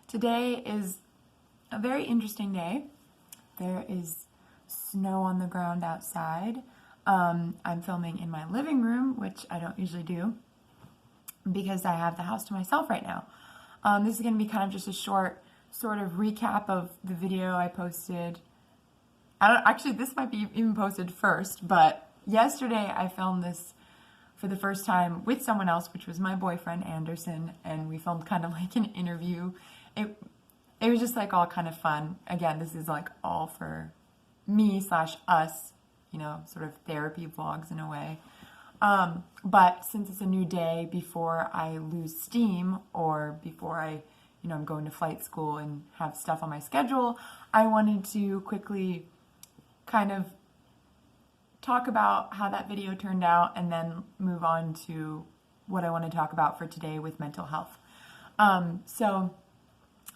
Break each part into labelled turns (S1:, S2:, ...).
S1: Today is a very interesting day. There is snow on the ground outside. I'm filming in my living room, which I don't usually do because I have the house to myself right now. This is going to be kind of just a short sort of recap of the video I posted. Actually, this might be even posted first, but yesterday I filmed this for the first time with someone else, which was my boyfriend Anderson, and we filmed kind of like an interview. It was just like all kind of fun. Again, this is like all for me / us, you know, sort of therapy vlogs in a way. But since it's a new day before I lose steam or before I'm going to flight school and have stuff on my schedule, I wanted to quickly kind of talk about how that video turned out and then move on to what I want to talk about for today with mental health. So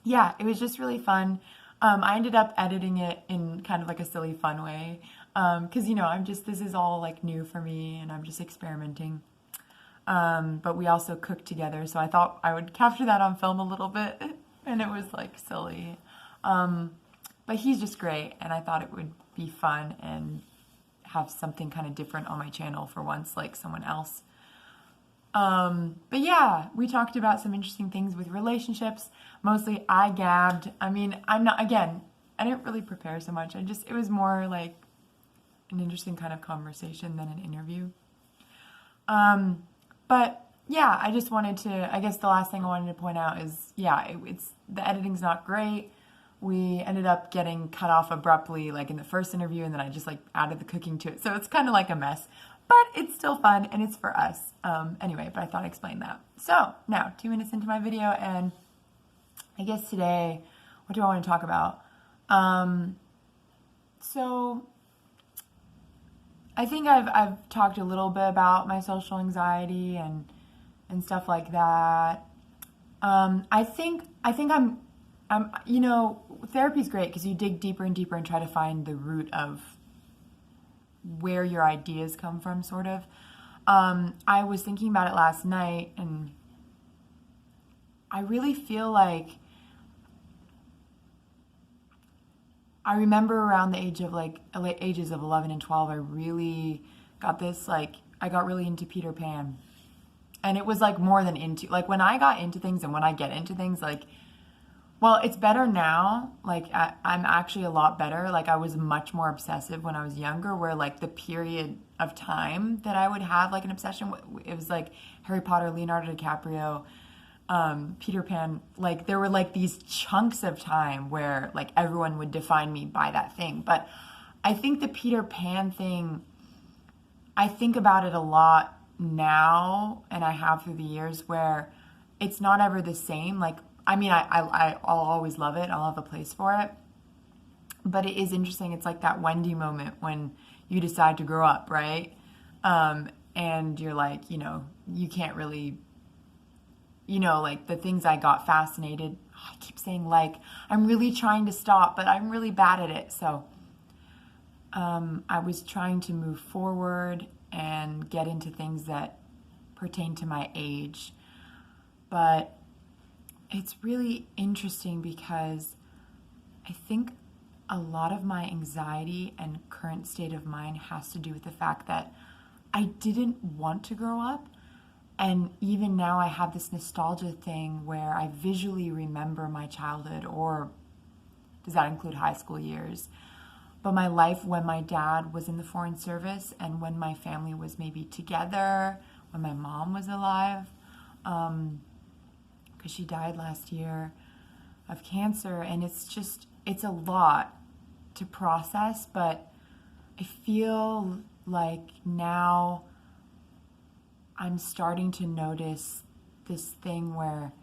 S1: yeah, it was just really fun. I ended up editing it in kind of like a silly fun way. Cause this is all like new for me and I'm just experimenting. But we also cooked together. So I thought I would capture that on film a little bit and it was like silly. But he's just great. And I thought it would be fun and have something kind of different on my channel for once, like someone else. But yeah, we talked about some interesting things with relationships. Mostly I gabbed. I mean, I didn't really prepare so much. It was more like an interesting kind of conversation than an interview. But yeah, I just wanted to, I guess the last thing I wanted to point out is, yeah, the editing's not great. We ended up getting cut off abruptly, like in the first interview, and then I just like added the cooking to it. So it's kind of like a mess, but it's still fun and it's for us. Anyway, but I thought I'd explain that. So now 2 minutes into my video, and I guess today, what do I want to talk about? So I think I've talked a little bit about my social anxiety and stuff like that. I think I'm therapy's great because you dig deeper and deeper and try to find the root of where your ideas come from, sort of. I was thinking about it last night, and I really feel like I remember around the ages of 11 and 12, I really got this, I got really into Peter Pan. And it was like more than into, like when I got into things and when I get into things, well, it's better now. I'm actually a lot better. Like I was much more obsessive when I was younger, where like the period of time that I would have like an obsession, it was like Harry Potter, Leonardo DiCaprio, Peter Pan. Like there were like these chunks of time where like everyone would define me by that thing. But I think the Peter Pan thing, I think about it a lot now, and I have through the years, where it's not ever the same. Like, I mean, I'll always love it. I'll have a place for it. But it is interesting. It's like that Wendy moment when you decide to grow up, right? And you're like, you can't really, like the things I got fascinated. I keep saying I'm really trying to stop, but I'm really bad at it. So I was trying to move forward and get into things that pertain to my age. But it's really interesting because I think a lot of my anxiety and current state of mind has to do with the fact that I didn't want to grow up. And even now I have this nostalgia thing where I visually remember my childhood, or does that include high school years? But my life when my dad was in the Foreign Service and when my family was maybe together, when my mom was alive, because she died last year of cancer. And it's a lot to process, but I feel like now I'm starting to notice this thing where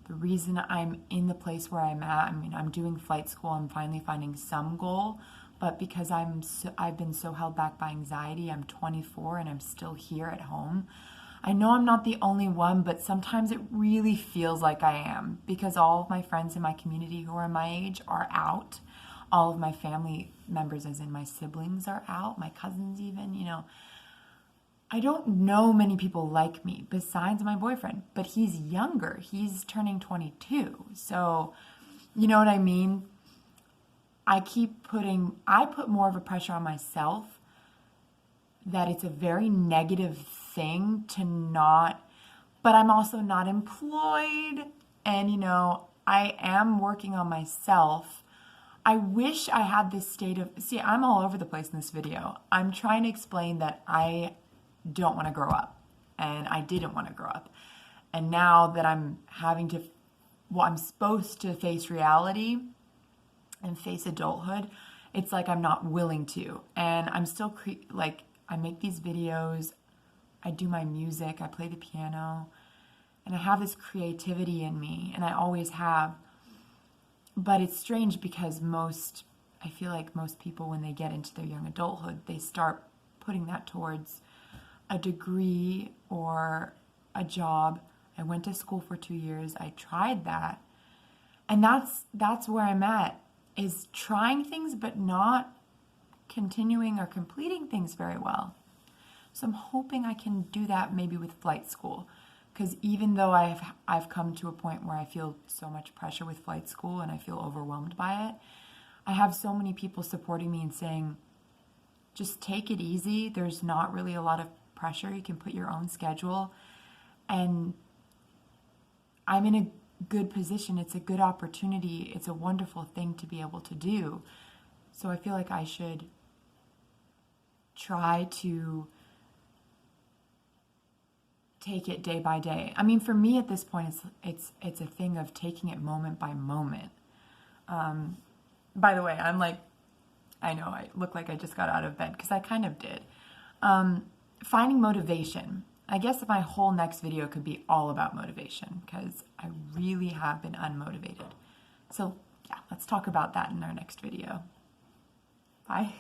S1: the reason I'm in the place where I'm at, I mean, I'm doing flight school, I'm finally finding some goal, but because I've been so held back by anxiety, I'm 24 and I'm still here at home. I know I'm not the only one, but sometimes it really feels like I am, because all of my friends in my community who are my age are out. All of my family members, as in my siblings, are out, my cousins even, I don't know many people like me besides my boyfriend, but he's younger. He's turning 22. So, you know what I mean? I put more of a pressure on myself that it's a very negative thing to not, but I'm also not employed. And, I am working on myself. I wish I had this see, I'm all over the place in this video. I'm trying to explain that I don't want to grow up, and I didn't want to grow up. And now that I'm I'm supposed to face reality and face adulthood, it's like I'm not willing to. And I'm still, I make these videos, I do my music, I play the piano, and I have this creativity in me, and I always have. But it's strange because I feel like most people, when they get into their young adulthood, they start putting that towards a degree or a job. I went to school for 2 years. I tried that. And that's where I'm at, is trying things but not continuing or completing things very well. So I'm hoping I can do that maybe with flight school. Because even though I've come to a point where I feel so much pressure with flight school and I feel overwhelmed by it, I have so many people supporting me and saying, just take it easy. There's not really a lot of pressure. You can put your own schedule. And I'm in a good position. It's a good opportunity. It's a wonderful thing to be able to do. So I feel like I should try to take it day by day. I mean, for me at this point, it's a thing of taking it moment by moment. By the way, I know I look like I just got out of bed because I kind of did. Finding motivation. I guess my whole next video could be all about motivation because I really have been unmotivated. So yeah, let's talk about that in our next video. Bye.